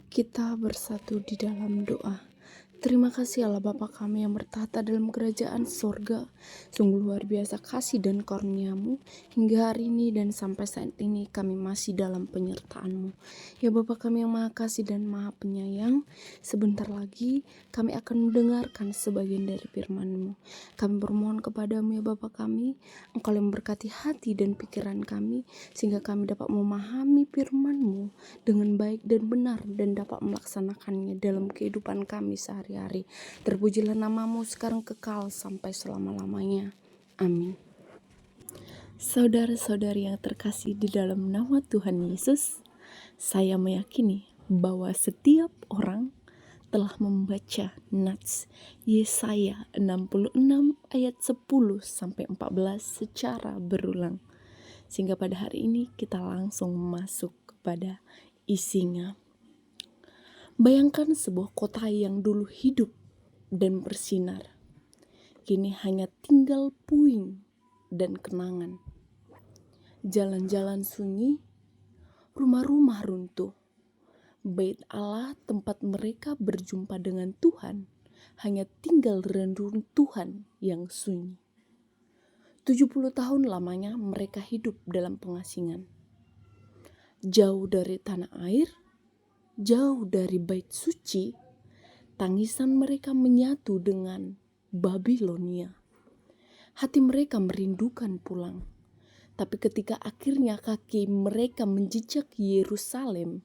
Kita bersatu di dalam doa. Terima kasih Allah Bapa kami yang bertahta dalam kerajaan sorga. Sungguh luar biasa kasih dan karunia-Mu hingga hari ini dan sampai saat ini kami masih dalam penyertaan-Mu. Ya Bapa kami yang maha kasih dan maha penyayang, sebentar lagi kami akan mendengarkan sebagian dari firman-Mu. Kami bermohon kepadamu ya Bapa kami, Engkau yang memberkati hati dan pikiran kami, sehingga kami dapat memahami firman-Mu dengan baik dan benar dan dapat melaksanakannya dalam kehidupan kami sehari-hari. Terpujilah namamu sekarang kekal sampai selama-lamanya. Amin. Saudara-saudari yang terkasih di dalam nama Tuhan Yesus, saya meyakini bahwa setiap orang telah membaca Nats Yesaya 66 ayat 10 sampai 14 secara berulang. Sehingga pada hari ini kita langsung masuk kepada isinya. Bayangkan sebuah kota yang dulu hidup dan bersinar, kini hanya tinggal puing dan kenangan. Jalan-jalan sunyi, rumah-rumah runtuh. Bait Allah tempat mereka berjumpa dengan Tuhan hanya tinggal reruntuhan yang sunyi. 70 tahun lamanya mereka hidup dalam pengasingan. Jauh dari tanah air, jauh dari bait suci, tangisan mereka menyatu dengan Babilonia. Hati mereka merindukan pulang. Tapi ketika akhirnya kaki mereka menjejak Yerusalem,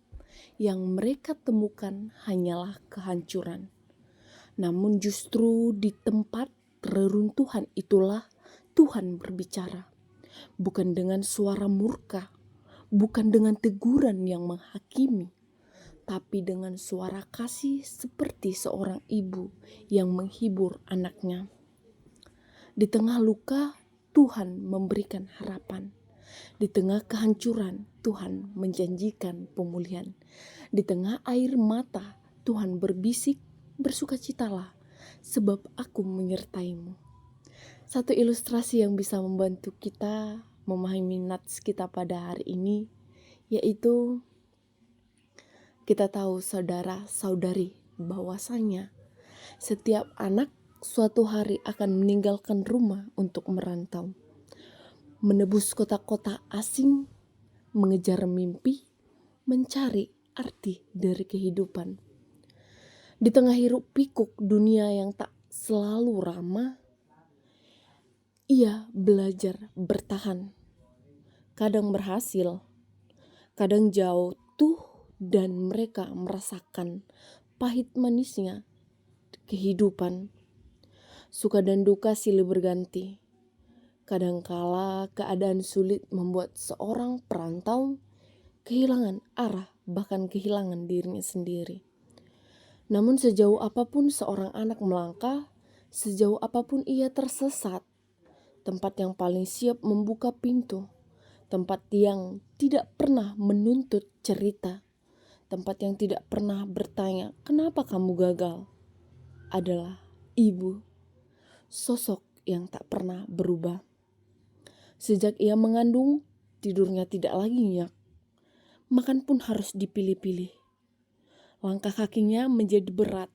yang mereka temukan hanyalah kehancuran. Namun justru di tempat reruntuhan itulah Tuhan berbicara. Bukan dengan suara murka, bukan dengan teguran yang menghakimi, tapi dengan suara kasih seperti seorang ibu yang menghibur anaknya. Di tengah luka, Tuhan memberikan harapan. Di tengah kehancuran, Tuhan menjanjikan pemulihan. Di tengah air mata, Tuhan berbisik, bersukacitalah, sebab aku menyertaimu. Satu ilustrasi yang bisa membantu kita memahami nats kita pada hari ini, yaitu kita tahu saudara-saudari bahwasanya setiap anak suatu hari akan meninggalkan rumah untuk merantau, menebus kota-kota asing, mengejar mimpi, mencari arti dari kehidupan. Di tengah hiruk pikuk dunia yang tak selalu ramah, ia belajar bertahan. Kadang berhasil, kadang jauh dan mereka merasakan pahit manisnya kehidupan. Suka dan duka silih berganti. Kadangkala keadaan sulit membuat seorang perantau kehilangan arah, bahkan kehilangan dirinya sendiri. Namun sejauh apapun seorang anak melangkah, sejauh apapun ia tersesat, tempat yang paling siap membuka pintu, tempat yang tidak pernah menuntut cerita, tempat yang tidak pernah bertanya, "Kenapa kamu gagal?" adalah ibu, sosok yang tak pernah berubah. Sejak ia mengandung, tidurnya tidak lagi nyenyak, makan pun harus dipilih-pilih. Langkah kakinya menjadi berat.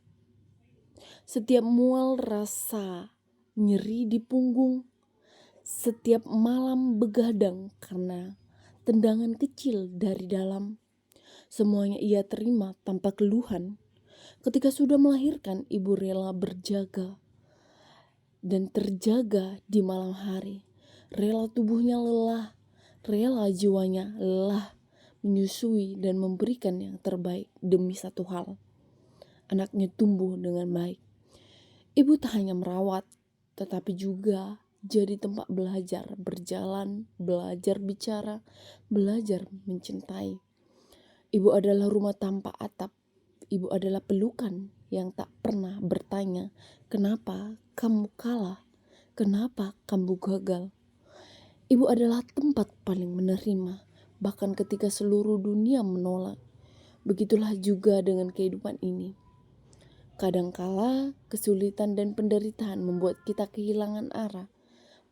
Setiap mual rasa nyeri di punggung, setiap malam begadang karena tendangan kecil dari dalam. Semuanya ia terima tanpa keluhan. Ketika sudah melahirkan, ibu rela berjaga dan terjaga di malam hari. Rela tubuhnya lelah, rela jiwanya lelah, menyusui dan memberikan yang terbaik demi satu hal. Anaknya tumbuh dengan baik. Ibu tak hanya merawat, tetapi juga jadi tempat belajar berjalan, belajar bicara, belajar mencintai. Ibu adalah rumah tanpa atap. Ibu adalah pelukan yang tak pernah bertanya, "Kenapa kamu kalah? Kenapa kamu gagal?" Ibu adalah tempat paling menerima, bahkan ketika seluruh dunia menolak. Begitulah juga dengan kehidupan ini. Kadangkala kesulitan dan penderitaan membuat kita kehilangan arah,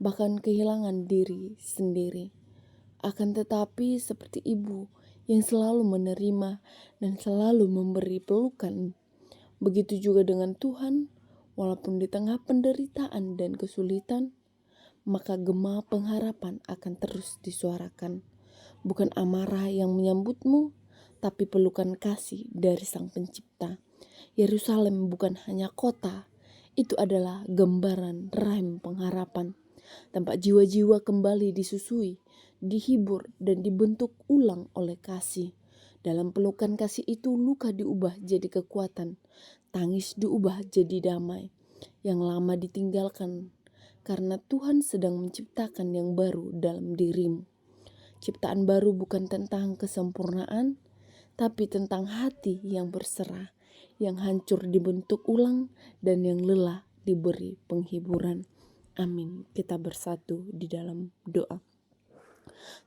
bahkan kehilangan diri sendiri. Akan tetapi seperti ibu yang selalu menerima dan selalu memberi pelukan. Begitu juga dengan Tuhan, walaupun di tengah penderitaan dan kesulitan, maka gema pengharapan akan terus disuarakan. Bukan amarah yang menyambutmu, tapi pelukan kasih dari Sang Pencipta. Yerusalem bukan hanya kota, itu adalah gambaran rahim pengharapan. Tempat jiwa-jiwa kembali disusui, dihibur, dan dibentuk ulang oleh kasih. Dalam pelukan kasih itu, luka diubah jadi kekuatan, tangis diubah jadi damai, yang lama ditinggalkan, karena Tuhan sedang menciptakan yang baru dalam dirimu. Ciptaan baru bukan tentang kesempurnaan, tapi tentang hati yang berserah, yang hancur dibentuk ulang, dan yang lelah diberi penghiburan. Amin. Kita bersatu di dalam doa.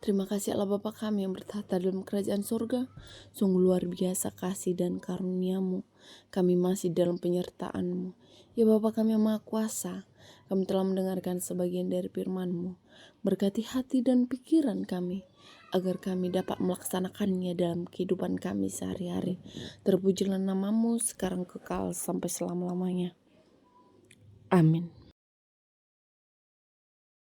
Terima kasih Allah Bapa kami yang bertahta dalam kerajaan surga. Sungguh luar biasa kasih dan karunia-Mu. Kami masih dalam penyertaan-Mu. Ya Bapa kami yang Maha Kuasa, kami telah mendengarkan sebagian dari firman-Mu. Berkati hati dan pikiran kami, agar kami dapat melaksanakannya dalam kehidupan kami sehari-hari. Terpujilah nama-Mu sekarang kekal sampai selama-lamanya. Amin.